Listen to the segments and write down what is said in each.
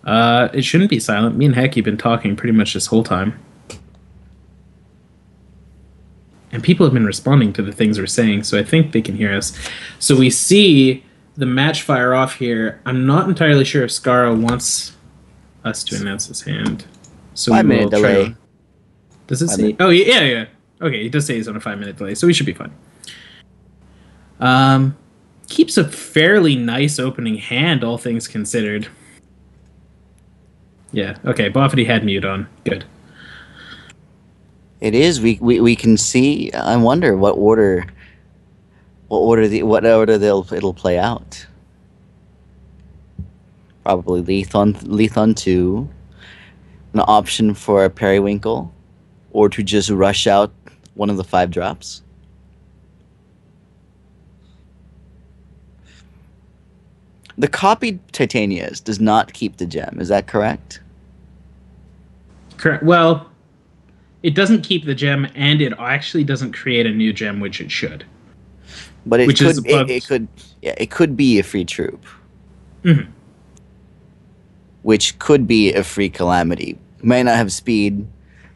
It shouldn't be silent. Me and Heck have been talking pretty much this whole time. And people have been responding to the things we're saying, so I think they can hear us. So we see the match fire off here. I'm not entirely sure if Skaro wants us to announce his hand. So 5 minute try delay. to... Does it 5 say? minute. Oh, yeah. Okay, he does say he's on a 5 minute delay, so we should be fine. Keeps a fairly nice opening hand, all things considered. Yeah, okay, Boffety had mute on. Good. It is. We can see. I wonder what order. What order it'll play out. Probably Leith on 2. An option for a Periwinkle, or to just rush out one of the 5 drops. The copied Titanias does not keep the gem. Is that correct? Correct. Well, it doesn't keep the gem, and it actually doesn't create a new gem, which it should. But it Which could. is above... It could be a free troop. Mhm. Which could be a free calamity. May not have speed.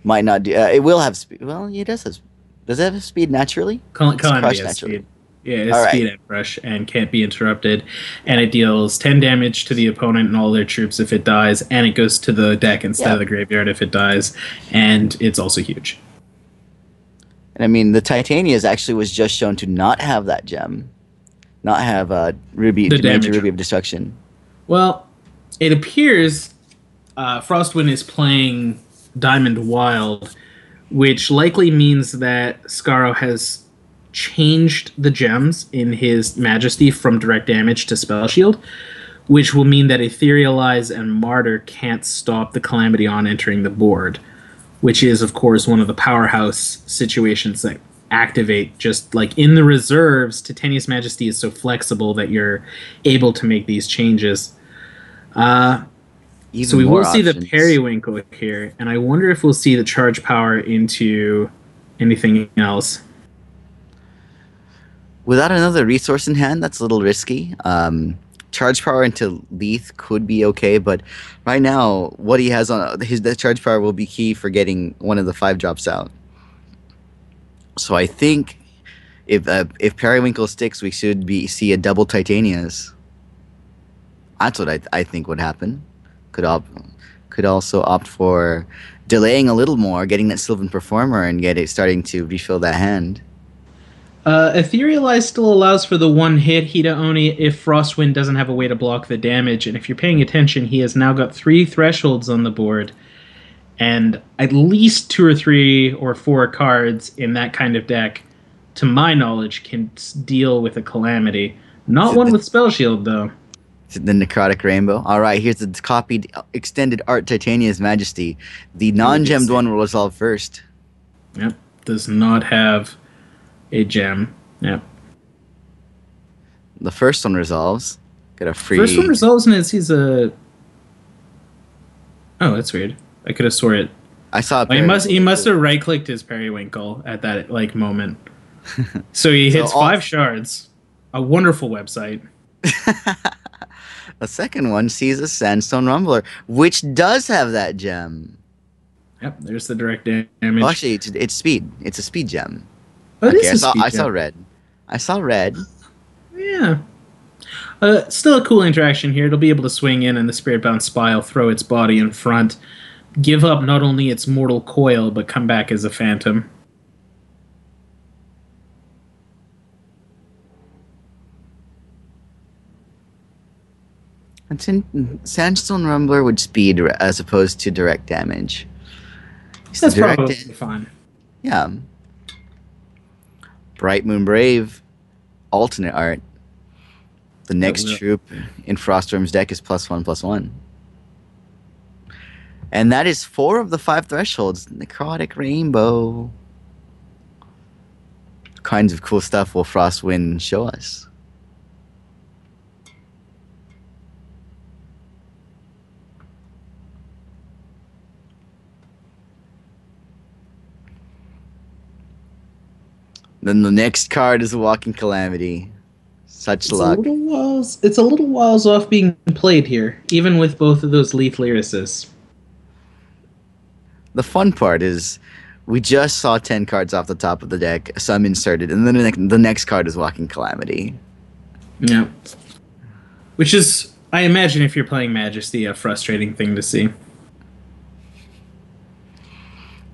Might not do. It will have speed. Well, it does have. Does it have speed naturally? Calamity has speed. Yeah, it's All right. speed and rush and can't be interrupted. And it deals 10 damage to the opponent and all their troops if it dies, and it goes to the deck instead of the graveyard if it dies, and it's also huge. And I mean, the Titanias actually was just shown to not have that gem. Not have Ruby, the major Ruby of Destruction. Well, it appears FrostWynn is playing Diamond Wild, which likely means that Skaro has changed the gems in his Majesty from direct damage to Spell Shield, which will mean that Etherealize and Martyr can't stop the Calamity on entering the board, which is, of course, one of the powerhouse situations that activate. Just like in the reserves, Titania's Majesty is so flexible that you're able to make these changes. So we will see the Periwinkle here, and I wonder if we'll see the charge power into anything else. Without another resource in hand, that's a little risky. Charge power into Leith could be okay, but right now, what he has on the charge power will be key for getting one of the 5 drops out. So I think if Periwinkle sticks, we should see a double Titanias. That's what I think would happen. Could also opt for delaying a little more, getting that Sylvan Performer and starting to refill that hand. Etherealize still allows for the 1-hit Hida Oni if FrostWynn doesn't have a way to block the damage, and if you're paying attention, he has now got 3 thresholds on the board, and at least 2 or 3 or 4 cards in that kind of deck, to my knowledge, can deal with a Calamity. Not one with Spell Shield, though. The Necrotic Rainbow. All right, here's the copied Extended Art Titania's Majesty. The non-gemmed one will resolve first. Yep, does not have a gem. Yep. The first one resolves. Get a free... First one resolves and he's a... Oh, that's weird. I could have swore it. I saw he must have right-clicked his Periwinkle at that moment. So he hits 5 shards. A wonderful website. The second one sees a Sandstone Rumbler, which does have that gem. Yep, there's the direct damage. Well, actually, it's speed. It's a speed gem. Oh, okay, I saw red. I saw red. Yeah. Still a cool interaction here. It'll be able to swing in and the Spirit-Bound Spile, throw its body in front, give up not only its mortal coil, but come back as a phantom. Sandstone Rumbler would speed as opposed to direct damage. That's probably fine. Yeah. Bright Moon Brave, alternate art. The next troop in Frostworm's deck is +1/+1. And that is 4 of the 5 thresholds. Necrotic Rainbow. What kinds of cool stuff will FrostWynn show us? Then the next card is a Walking Calamity. Such luck. It's a little whiles off being played here, even with both of those Leaf Lyricists. The fun part is we just saw 10 cards off the top of the deck, some inserted, and then the next card is Walking Calamity. Yeah. Which is, I imagine if you're playing Majesty, a frustrating thing to see.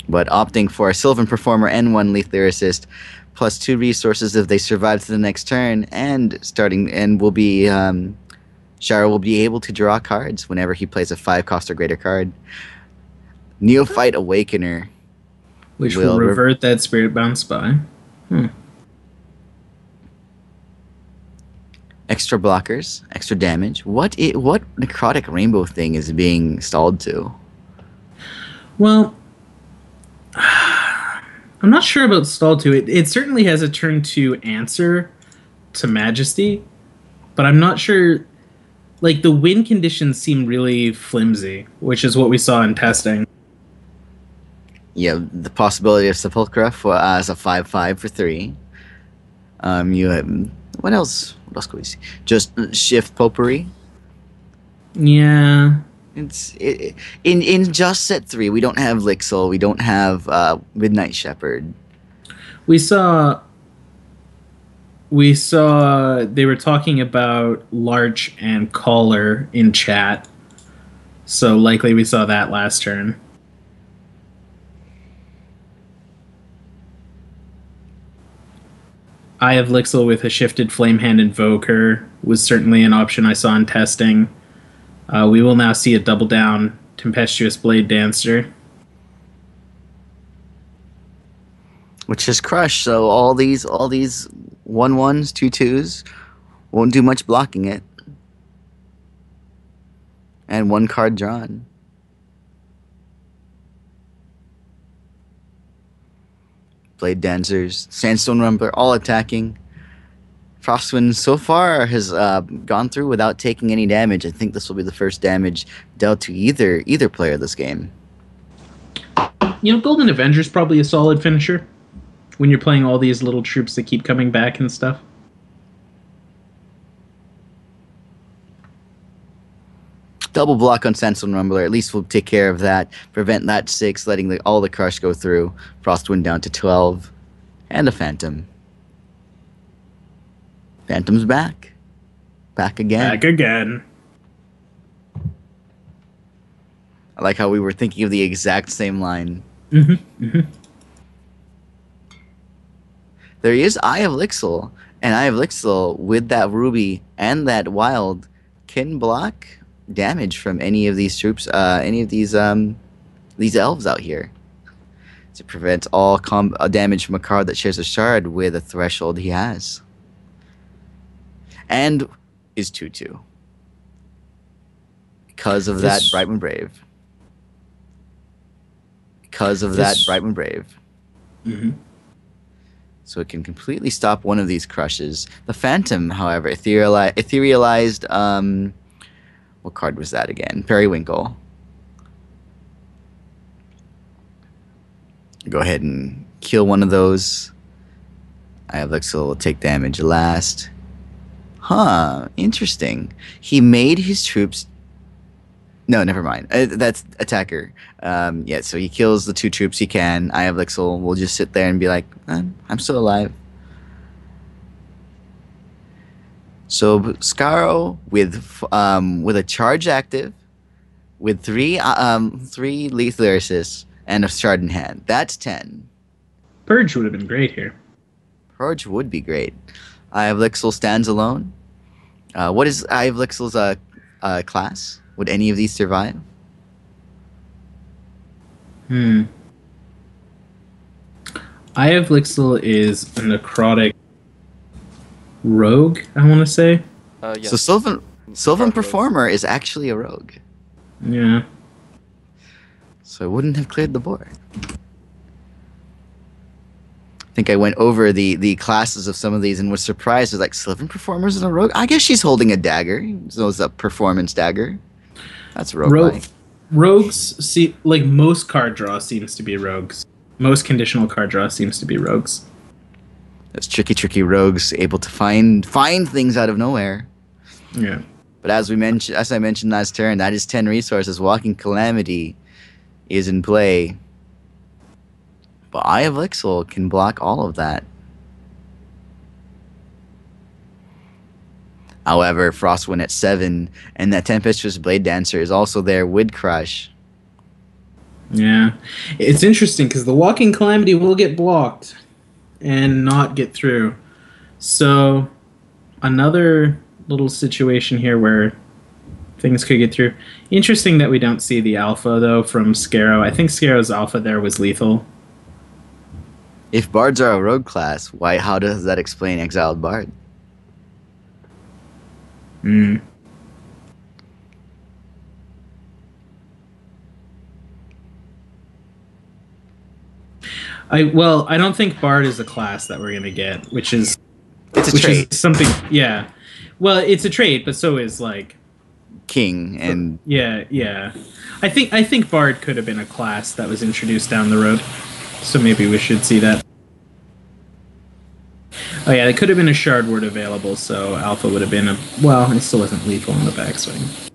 But opting for a Sylvan Performer and 1 Leaf Lyricist, plus 2 resources if they survive to the next turn, and will be Shara will be able to draw cards whenever he plays a 5-cost or greater card. Neophyte Awakener, which will revert that Spirit Bound Spy. Extra blockers, extra damage. What Necrotic Rainbow thing is being stalled to? Well, I'm not sure about stall to. It certainly has a turn to answer to Majesty, but I'm not sure. Like, the win conditions seem really flimsy, which is what we saw in testing. Yeah, the possibility of Sepulchra as a 5/5 for 3. You have, what else? What else could we see? Just Shift Potpourri. Yeah. In just set 3, we don't have Lixil, we don't have Midnight Shepherd. We saw they were talking about Larch and Caller in chat, so likely we saw that last turn. Eye of Lixil with a shifted Flamehand Invoker was certainly an option I saw in testing. We will now see a double down Tempestuous Blade Dancer, which is crushed. So all these 1/1s, 2/2s won't do much blocking it, and 1 card drawn. Blade Dancers, Sandstone Rumbler, all attacking. FrostWynn so far has gone through without taking any damage. I think this will be the first damage dealt to either player this game. You know, Golden Avenger's probably a solid finisher when you're playing all these little troops that keep coming back and stuff. Double block on Sandstone Rumbler. At least we'll take care of that. Prevent that 6, letting all the crush go through. FrostWynn down to 12. And a Phantom. Phantom's back. Back again. Back again. I like how we were thinking of the exact same line. There is Eye of Lixil. And Eye of Lixil, with that Ruby and that Wild, can block damage from any of these troops, any of these elves out here. To prevent all damage from a card that shares a shard with a threshold he has. And is 2/2. Because of that Brightman Brave. So it can completely stop one of these crushes. The Phantom, however, etherealized, what card was that again? Periwinkle. Go ahead and kill one of those. I have Lixil will take damage last. Huh, interesting. He made his troops... No, never mind. That's attacker. Yeah, so he kills the 2 troops he can. I have Lixil will just sit there and be like, I'm still alive. So Skaro with a charge active, with 3 Leaf Lyricists, and a shard in hand. That's 10. Purge would have been great here. Purge would be great. Eye of Lixil stands alone. What is Eye of Lixil's class? Would any of these survive? Eye of Lixil is a necrotic rogue, I want to say. Yes. So Sylvan Performer is actually a rogue. Yeah. So I wouldn't have cleared the board. I think I went over the classes of some of these and was surprised. I was like, Sylvan Performer's and a rogue? I guess she's holding a dagger. So it's a performance dagger. That's rogue. Rogues, see, like most card draw seems to be rogues. Most conditional card draw seems to be rogues. Those tricky rogues able to find things out of nowhere. Yeah. But as I mentioned last turn, that is 10 resources. Walking Calamity is in play. But Eye of Ixal can block all of that. However, FrostWynn at 7, and that Tempestuous Blade Dancer is also there with Crush. Yeah. It's interesting because the Walking Calamity will get blocked and not get through. So, another little situation here where things could get through. Interesting that we don't see the alpha, though, from Skaro. I think Scaro's alpha there was lethal. If Bards are a rogue class, how does that explain Exiled Bard? Hmm. I don't think Bard is a class that we're gonna get, which is something. Yeah, well, it's a trait, but so is like King and yeah. I think Bard could have been a class that was introduced down the road, so maybe we should see that. Oh yeah, it could have been a shard word available, so alpha would have been a it still wasn't lethal in the backswing.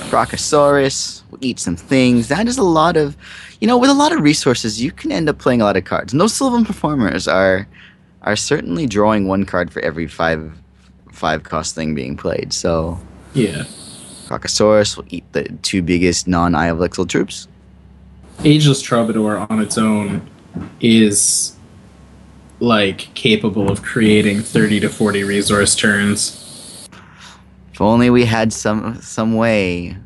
Brachiosaurus will eat some things. That is a lot of, with a lot of resources, you can end up playing a lot of cards. And those Sylvan Performers are certainly drawing one card for every five cost thing being played. So yeah, Brachiosaurus will eat the 2 biggest non-Eye of Ixal troops. Ageless Troubadour on its own is like capable of creating 30 to 40 resource turns. If only we had some way.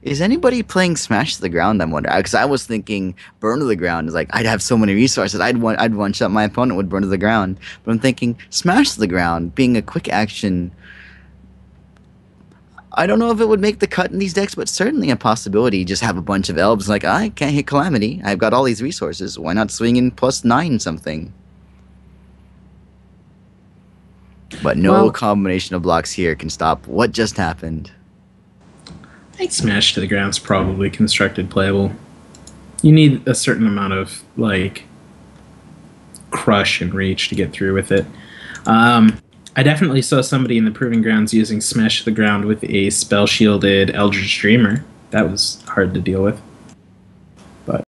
Is anybody playing Smash to the Ground? I'm wondering, because I was thinking Burn to the Ground is like I'd have so many resources. I'd one shot my opponent with Burn to the Ground. But I'm thinking Smash to the Ground being a quick action. I don't know if it would make the cut in these decks, but certainly a possibility. Just have a bunch of elves like I can't hit Calamity. I've got all these resources. Why not swing in +9 something? But no combination of blocks here can stop what just happened. I think Smash to the Ground's probably constructed playable. You need a certain amount of crush and reach to get through with it. I definitely saw somebody in the Proving Grounds using Smash to the Ground with a spell shielded Eldritch Dreamer. That was hard to deal with.